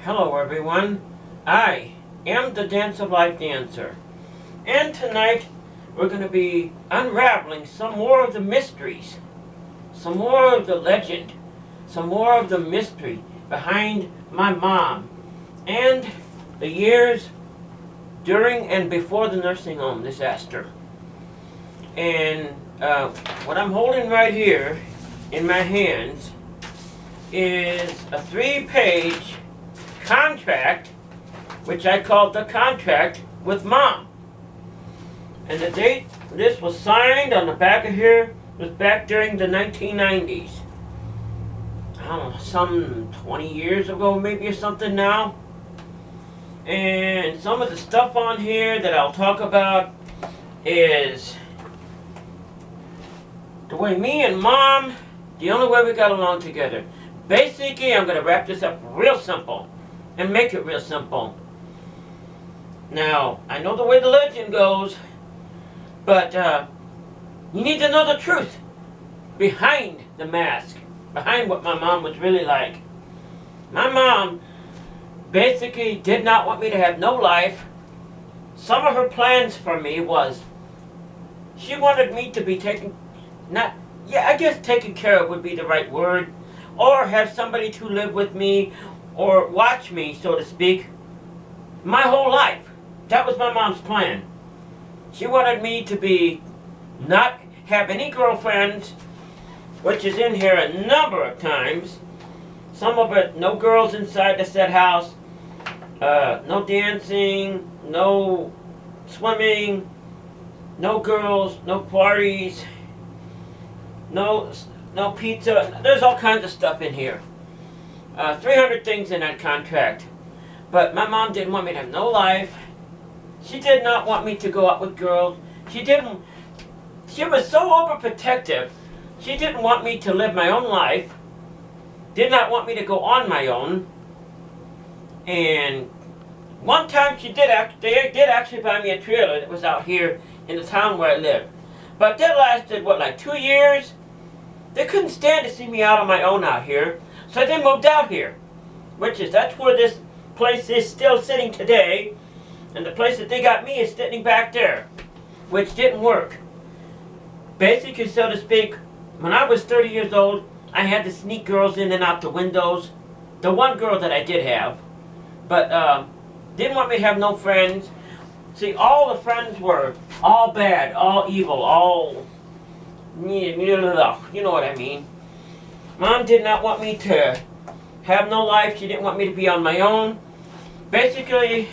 Hello everyone, I am the Dance of Life dancer, and tonight we're going to be unraveling some more of the mysteries, some more of the legend, some more of the mystery behind my mom and the years during and before the nursing home disaster. And what I'm holding right here in my hands is a 3-page contract, which I called the contract with Mom. And the date this was signed on the back of here was back during the 1990s. I don't know, some 20 years ago maybe or something now. And some of the stuff on here that I'll talk about is the way me and Mom, the only way we got along together. Basically, I'm going to wrap this up real simple and make it real simple. Now, I know the way the legend goes, but you need to know the truth behind the mask, behind what my mom was really like. My mom basically did not want me to have no life. Some of her plans for me was she wanted me to be taken care of would be the right word, or have somebody to live with me or watch me, so to speak, my whole life. That was my mom's plan. She wanted me to be not have any girlfriends, which is in here a number of times. Some of it, no girls inside the said house, no dancing, no swimming, no girls, no parties, no pizza. There's all kinds of stuff in here. 300 things in that contract. But my mom didn't want me to have no life. She did not want me to go out with girls. She was so overprotective. She didn't want me to live my own life. Did not want me to go on my own. And one time they did actually buy me a trailer that was out here in the town where I lived. But that lasted, like 2 years? They couldn't stand to see me out on my own out here, so they moved out here. That's where this place is still sitting today, and the place that they got me is sitting back there, which didn't work. Basically, so to speak, when I was 30 years old, I had to sneak girls in and out the windows. The one girl that I did have, but didn't want me to have no friends. See, all the friends were all bad, all evil, all, you know what I mean. Mom did not want me to have no life. She didn't want me to be on my own. Basically,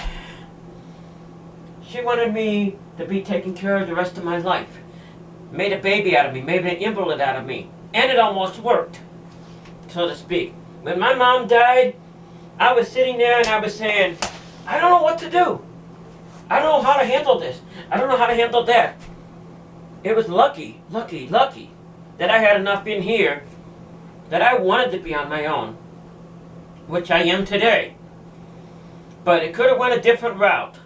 she wanted me to be taken care of the rest of my life. Made a baby out of me, made an invalid out of me. And it almost worked, so to speak. When my mom died, I was sitting there and I was saying, I don't know what to do. I don't know how to handle this. I don't know how to handle that. It was lucky that I had enough in here that I wanted to be on my own, which I am today. But it could have went a different route.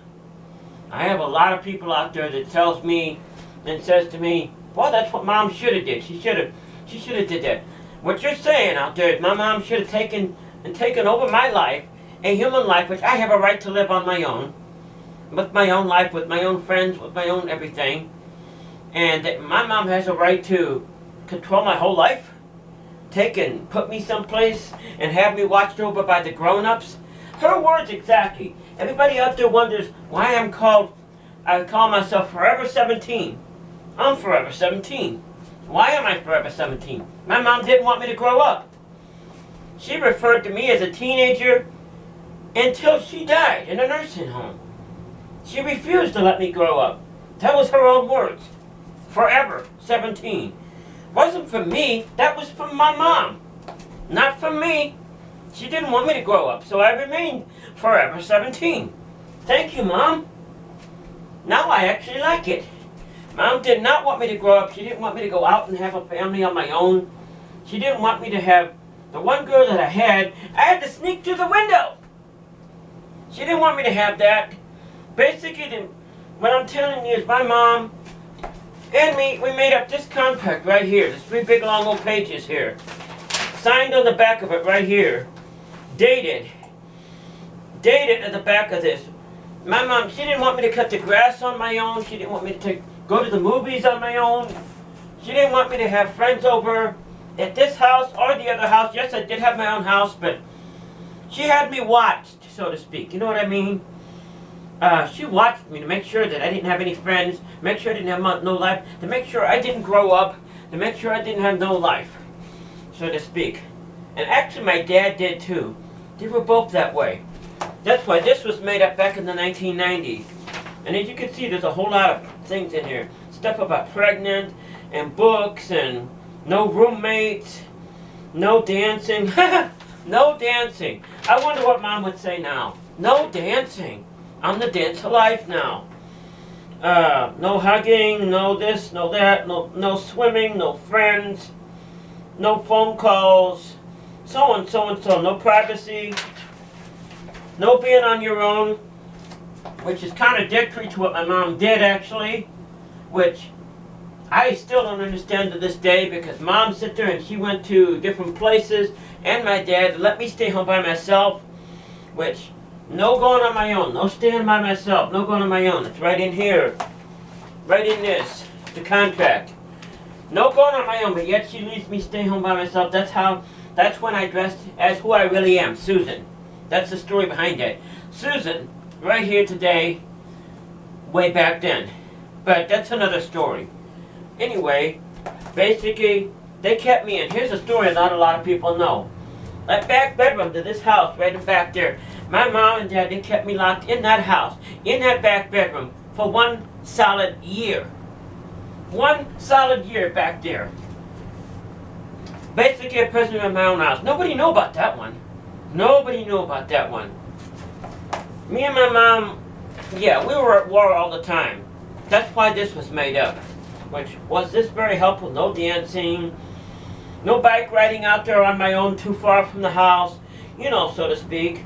I have a lot of people out there that tells me and says to me, well, that's what Mom should have did. She should have did that. What you're saying out there is my mom should have taken over my life, a human life, which I have a right to live on my own, with my own life, with my own friends, with my own everything. And that my mom has a right to control my whole life, put me someplace and have me watched over by the grown-ups. Her words exactly. Everybody out there wonders why I call myself Forever 17. I'm Forever 17. Why am I Forever 17? My mom didn't want me to grow up. She referred to me as a teenager until she died in a nursing home. She refused to let me grow up. That was her own words. Forever 17. Wasn't for me, that was from my mom. Not from me. She didn't want me to grow up, so I remained Forever 17. Thank you, Mom. Now I actually like it. Mom did not want me to grow up. She didn't want me to go out and have a family on my own. She didn't want me to have the one girl that I had to sneak through the window. She didn't want me to have that. Basically, what I'm telling you is my mom and me, we made up this contract right here. There's 3 big long old pages here. Signed on the back of it right here. Dated dated at the back of this. My mom, she didn't want me to cut the grass on my own. She didn't want me to go to the movies on my own. She didn't want me to have friends over at this house or the other house. Yes, I did have my own house, but she had me watched, so to speak. You know what I mean? She watched me to make sure that I didn't have any friends, make sure I didn't have no life, to make sure I didn't grow up, to make sure I didn't have no life, so to speak. And actually my dad did too. They were both that way. That's why this was made up back in the 1990s. And as you can see, there's a whole lot of things in here. Stuff about pregnant, and books, and no roommates, no dancing. No dancing. I wonder what Mom would say now. No dancing. I'm the dance of life now. No hugging, no this, no that, no swimming, no friends, no phone calls, so and so and so, no privacy, no being on your own, which is contradictory to what my mom did actually, which I still don't understand to this day, because Mom sat there and she went to different places, and my dad let me stay home by myself, which no going on my own, no staying by myself, no going on my own. It's right in here, right in this, the contract. No going on my own, but yet she leaves me stay home by myself. That's when I dressed as who I really am, Susan. That's the story behind it. Susan, right here today, way back then. But that's another story. Anyway, basically, they kept me in. Here's a story not a lot of people know. That back bedroom to this house, right in back there. My mom and dad, they kept me locked in that house, in that back bedroom, for 1 solid year. 1 solid year back there. Basically a prisoner in my own house. Nobody knew about that one. Nobody knew about that one. Me and my mom, yeah, we were at war all the time. That's why this was made up. Which, was this very helpful? No dancing, no bike riding out there on my own too far from the house, you know, so to speak.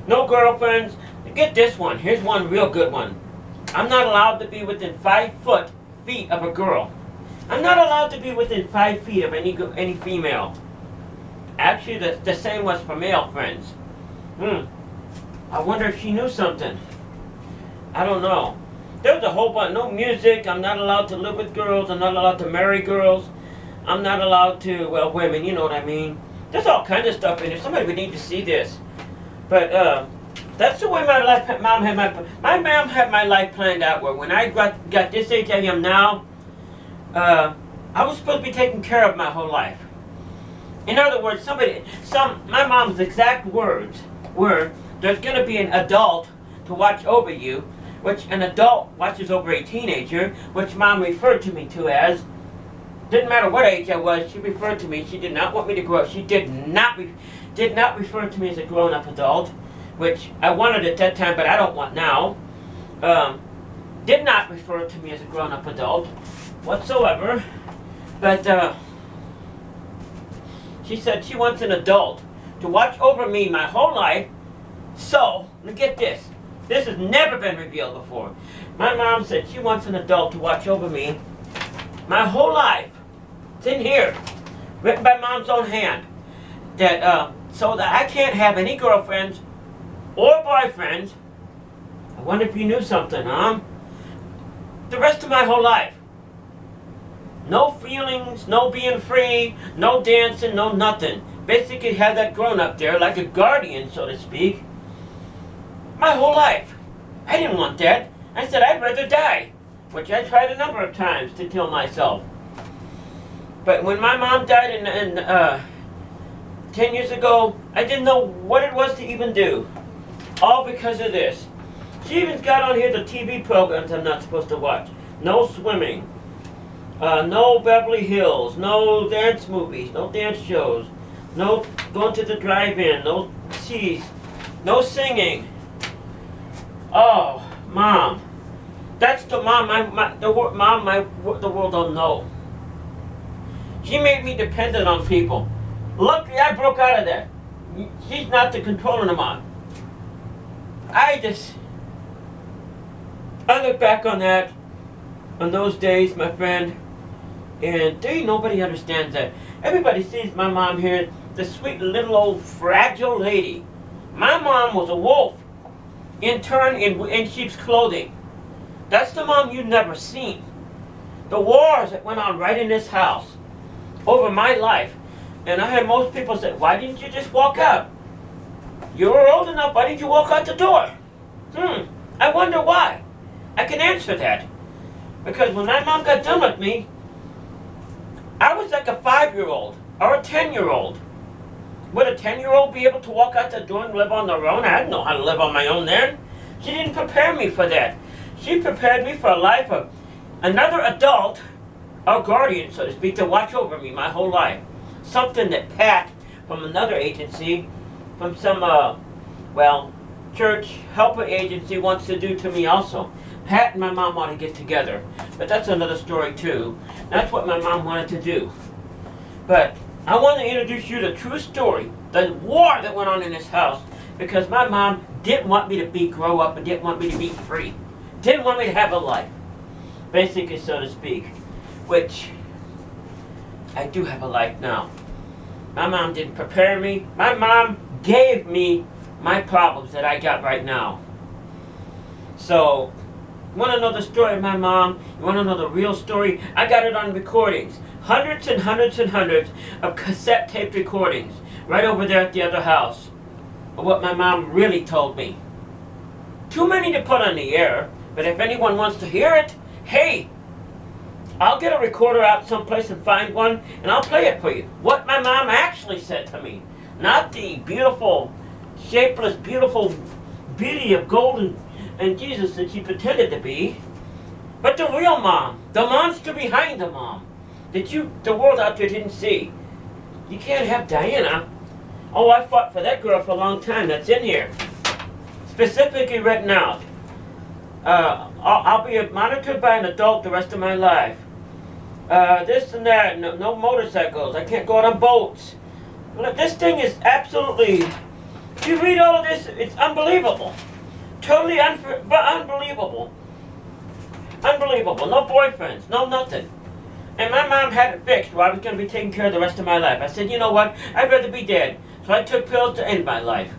No girlfriends. Get this one. Here's one real good one. I'm not allowed to be within 5 feet of a girl. I'm not allowed to be within 5 feet of any female. Actually, the same was for male friends. I wonder if she knew something. I don't know. There was a whole bunch. No music. I'm not allowed to live with girls. I'm not allowed to marry girls. I'm not allowed to, well, women, you know what I mean. There's all kinds of stuff in here. Somebody would need to see this. But that's the way my mom had my life planned out. Where when I got this age I am now, I was supposed to be taken care of my whole life. In other words, my mom's exact words were, there's going to be an adult to watch over you, which an adult watches over a teenager, which Mom referred to me to as. Didn't matter what age I was, she referred to me. She did not want me to grow up. She did not refer to me as a grown-up adult, which I wanted at that time, but I don't want now. Did not refer to me as a grown-up adult whatsoever. But she said she wants an adult to watch over me my whole life. So, look at this. This has never been revealed before. My mom said she wants an adult to watch over me my whole life. It's in here, written by Mom's own hand. That so that I can't have any girlfriends or boyfriends. I wonder if you knew something, huh? The rest of my whole life. No feelings, no being free, no dancing, no nothing. Basically have that grown up there like a guardian, so to speak. My whole life. I didn't want that. I said I'd rather die, which I tried a number of times to kill myself. But when my mom died in 10 years ago, I didn't know what it was to even do. All because of this. She even got on here the TV programs I'm not supposed to watch. No swimming. No Beverly Hills. No dance movies. No dance shows. No going to the drive-in. No cheese. No singing. Oh, Mom. That's the mom the world don't know. She made me dependent on people. Luckily, I broke out of that. She's not the controlling the mom. I look back on that, on those days, my friend, and there ain't nobody understands that. Everybody sees my mom here, the sweet little old fragile lady. My mom was a wolf. in sheep's clothing. That's the mom you've never seen. The wars that went on right in this house over my life. And I had most people say, why didn't you just walk out? You were old enough, why didn't you walk out the door? I wonder why. I can answer that. Because when my mom got done with me, I was like a 5-year-old or a 10-year-old. Would a 10-year-old be able to walk out the door and live on their own? I didn't know how to live on my own then. She didn't prepare me for that. She prepared me for a life of another adult, or guardian, so to speak, to watch over me my whole life. Something that Pat from another agency, from some, church helper agency wants to do to me also. Pat and my mom want to get together, but that's another story too. That's what my mom wanted to do. But I want to introduce you to the true story, the war that went on in this house, because my mom didn't want me to grow up and didn't want me to be free. Didn't want me to have a life, basically, so to speak, which I do have a life now. My mom didn't prepare me. My mom gave me my problems that I got right now. So, you want to know the story of my mom? You want to know the real story? I got it on recordings. Hundreds and hundreds and hundreds of cassette tape recordings right over there at the other house of what my mom really told me. Too many to put on the air, but if anyone wants to hear it, hey, I'll get a recorder out someplace and find one, and I'll play it for you. What my mom actually said to me. Not the beautiful, shapeless, beautiful beauty of gold and Jesus that she pretended to be, but the real mom, the monster behind the mom, that the world out there didn't see. You can't have Diana. Oh, I fought for that girl for a long time. That's in here. Specifically written out. I'll be monitored by an adult the rest of my life. This and that, no motorcycles. I can't go out on boats. Look, this thing is absolutely, if you read all of this, it's unbelievable. Totally unbelievable. Unbelievable. No boyfriends, no nothing. And my mom had it fixed where I was going to be taken care of the rest of my life. I said, you know what, I'd rather be dead. So I took pills to end my life.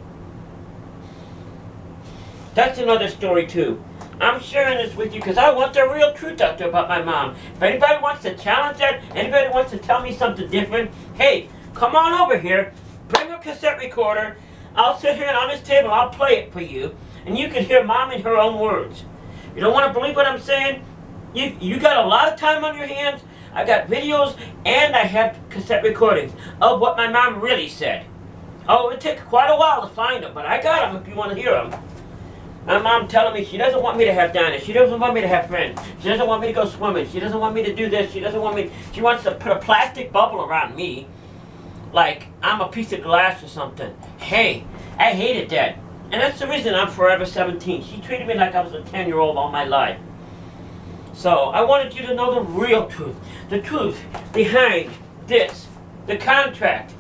That's another story too. I'm sharing this with you because I want the real truth out there about my mom. If anybody wants to challenge that, anybody wants to tell me something different, hey, come on over here, bring a cassette recorder, I'll sit here on this table, I'll play it for you, and you can hear mom in her own words. You don't want to believe what I'm saying? You got a lot of time on your hands. I got videos and I have cassette recordings of what my mom really said. Oh, it took quite a while to find them, but I got them if you want to hear them. My mom telling me she doesn't want me to have diners. She doesn't want me to have friends. She doesn't want me to go swimming. She doesn't want me to do this. She doesn't want me. She wants to put a plastic bubble around me like I'm a piece of glass or something. Hey, I hated that. And that's the reason I'm forever 17. She treated me like I was a 10-year-old all my life. So I wanted you to know the real truth. The truth behind this. The contract.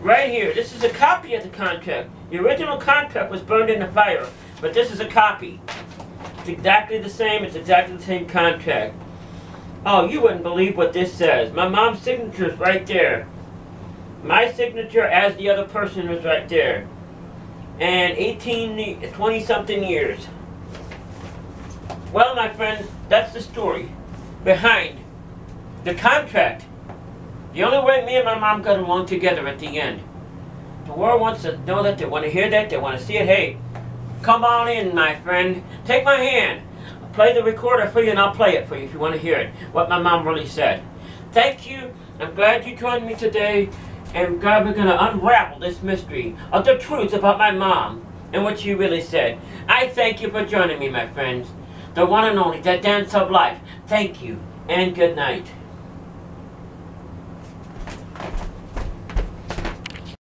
Right here. This is a copy of the contract. The original contract was burned in the fire. But this is a copy. It's exactly the same. It's exactly the same contract. Oh, you wouldn't believe what this says. My mom's signature is right there. My signature as the other person is right there. And 20-something years. Well, my friends, that's the story behind the contract. The only way me and my mom got along together at the end. The world wants to know that. They want to hear that. They want to see it. Hey, come on in, my friend. Take my hand. I'll play the recorder for you and I'll play it for you if you want to hear it. What my mom really said. Thank you. I'm glad you joined me today. And God, we're going to unravel this mystery of the truth about my mom and what she really said. I thank you for joining me, my friends. The one and only, that dance of life. Thank you and good night.